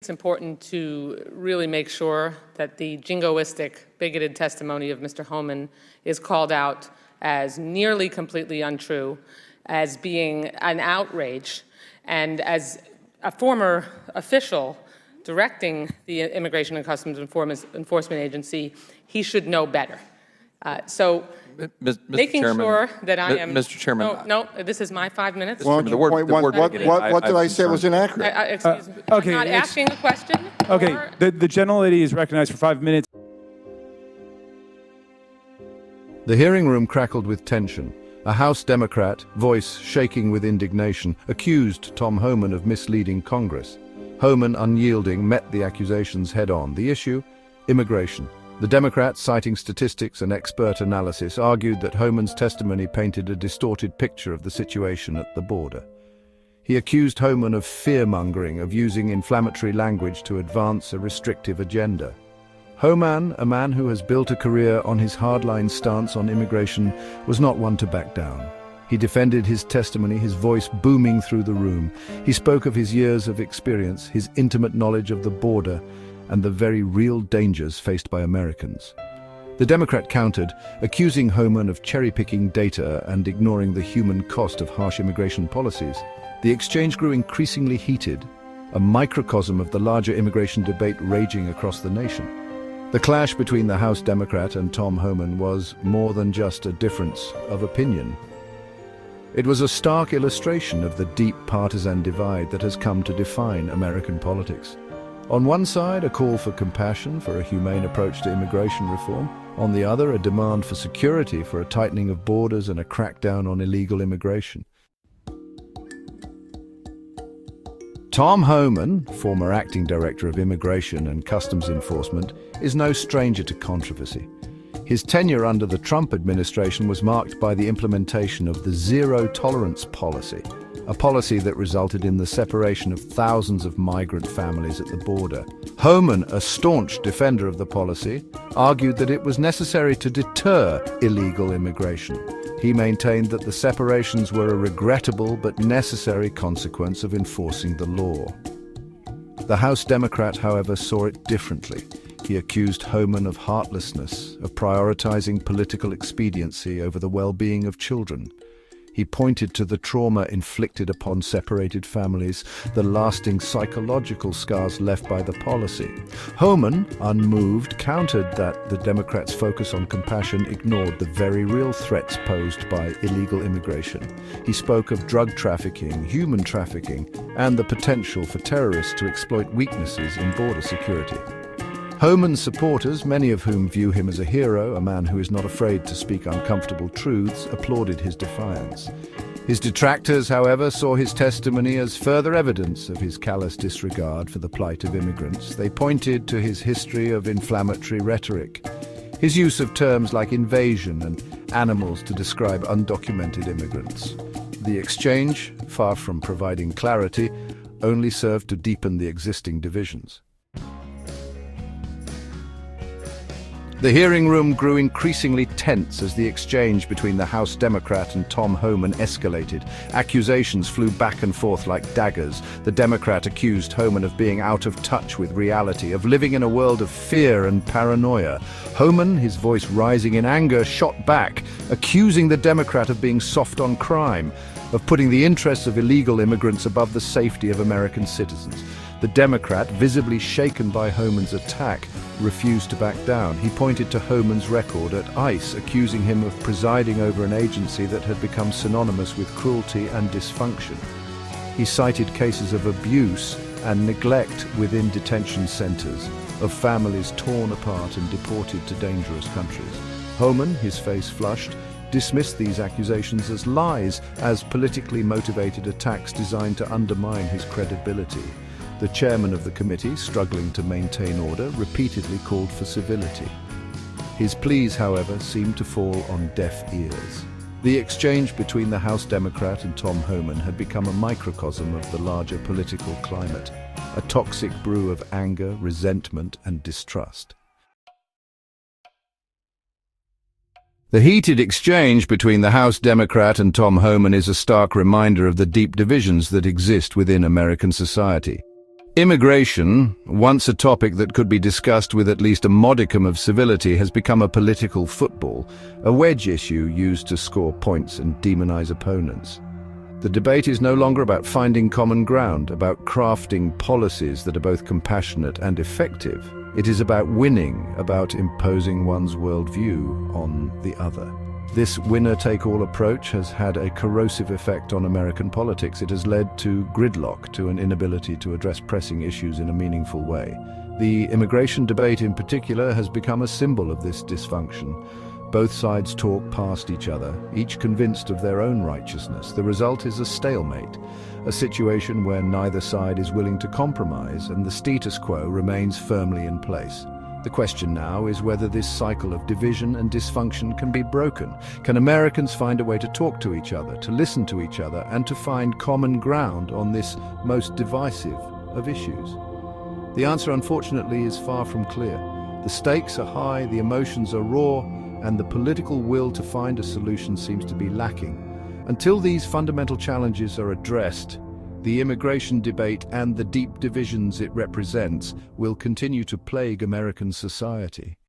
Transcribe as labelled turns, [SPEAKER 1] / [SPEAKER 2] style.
[SPEAKER 1] It's important to really make sure that the jingoistic, bigoted testimony of Mr. Homan is called out as nearly completely untrue, as being an outrage, and as a former official directing the Immigration and Customs Enforcement Agency, he should know better. Making
[SPEAKER 2] Chairman,
[SPEAKER 1] sure that I am...
[SPEAKER 2] Mr. Chairman...
[SPEAKER 1] No, this is my 5 minutes.
[SPEAKER 3] Well, what did I say was inaccurate?
[SPEAKER 1] Excuse me.
[SPEAKER 4] Okay,
[SPEAKER 1] I'm not asking a question.
[SPEAKER 4] Okay,
[SPEAKER 1] or-
[SPEAKER 4] the gentlelady is recognized for 5 minutes.
[SPEAKER 5] The hearing room crackled with tension. A House Democrat, voice shaking with indignation, accused Tom Homan of misleading Congress. Homan, unyielding, met the accusations head-on. The issue? Immigration. The Democrat, citing statistics and expert analysis, argued that Homan's testimony painted a distorted picture of the situation at the border. He accused Homan of fear-mongering, of using inflammatory language to advance a restrictive agenda. Homan, a man who has built a career on his hardline stance on immigration, was not one to back down. He defended his testimony, his voice booming through the room. He spoke of his years of experience, his intimate knowledge of the border, and the very real dangers faced by Americans. The Democrat countered, accusing Homan of cherry-picking data and ignoring the human cost of harsh immigration policies. The exchange grew increasingly heated, a microcosm of the larger immigration debate raging across the nation. The clash between the House Democrat and Tom Homan was more than just a difference of opinion. It was a stark illustration of the deep partisan divide that has come to define American politics. On one side, a call for compassion, for a humane approach to immigration reform. On the other, a demand for security, for a tightening of borders and a crackdown on illegal immigration. Tom Homan, former acting director of Immigration and Customs Enforcement, is no stranger to controversy. His tenure under the Trump administration was marked by the implementation of the zero-tolerance policy, a policy that resulted in the separation of thousands of migrant families at the border. Homan, a staunch defender of the policy, argued that it was necessary to deter illegal immigration. He maintained that the separations were a regrettable but necessary consequence of enforcing the law. The House Democrat, however, saw it differently. He accused Homan of heartlessness, of prioritizing political expediency over the well-being of children. He pointed to the trauma inflicted upon separated families, the lasting psychological scars left by the policy. Homan, unmoved, countered that the Democrats' focus on compassion ignored the very real threats posed by illegal immigration. He spoke of drug trafficking, human trafficking, and the potential for terrorists to exploit weaknesses in border security. Homan's supporters, many of whom view him as a hero, a man who is not afraid to speak uncomfortable truths, applauded his defiance. His detractors, however, saw his testimony as further evidence of his callous disregard for the plight of immigrants. They pointed to his history of inflammatory rhetoric, his use of terms like invasion and animals to describe undocumented immigrants. The exchange, far from providing clarity, only served to deepen the existing divisions. The hearing room grew increasingly tense as the exchange between the House Democrat and Tom Homan escalated. Accusations flew back and forth like daggers. The Democrat accused Homan of being out of touch with reality, of living in a world of fear and paranoia. Homan, his voice rising in anger, shot back, accusing the Democrat of being soft on crime, of putting the interests of illegal immigrants above the safety of American citizens. The Democrat, visibly shaken by Homan's attack, refused to back down. He pointed to Homan's record at ICE, accusing him of presiding over an agency that had become synonymous with cruelty and dysfunction. He cited cases of abuse and neglect within detention centers, of families torn apart and deported to dangerous countries. Homan, his face flushed, dismissed these accusations as lies, as politically motivated attacks designed to undermine his credibility. The chairman of the committee, struggling to maintain order, repeatedly called for civility. His pleas, however, seemed to fall on deaf ears. The exchange between the House Democrat and Tom Homan had become a microcosm of the larger political climate, a toxic brew of anger, resentment, and distrust. The heated exchange between the House Democrat and Tom Homan is a stark reminder of the deep divisions that exist within American society. Immigration, once a topic that could be discussed with at least a modicum of civility, has become a political football, a wedge issue used to score points and demonize opponents. The debate is no longer about finding common ground, about crafting policies that are both compassionate and effective. It is about winning, about imposing one's worldview on the other. This winner-take-all approach has had a corrosive effect on American politics. It has led to gridlock, to an inability to address pressing issues in a meaningful way. The immigration debate in particular has become a symbol of this dysfunction. Both sides talk past each other, each convinced of their own righteousness. The result is a stalemate, a situation where neither side is willing to compromise and the status quo remains firmly in place. The question now is whether this cycle of division and dysfunction can be broken. Can Americans find a way to talk to each other, to listen to each other, and to find common ground on this most divisive of issues? The answer, unfortunately, is far from clear. The stakes are high, the emotions are raw, and the political will to find a solution seems to be lacking. Until these fundamental challenges are addressed, the immigration debate and the deep divisions it represents will continue to plague American society.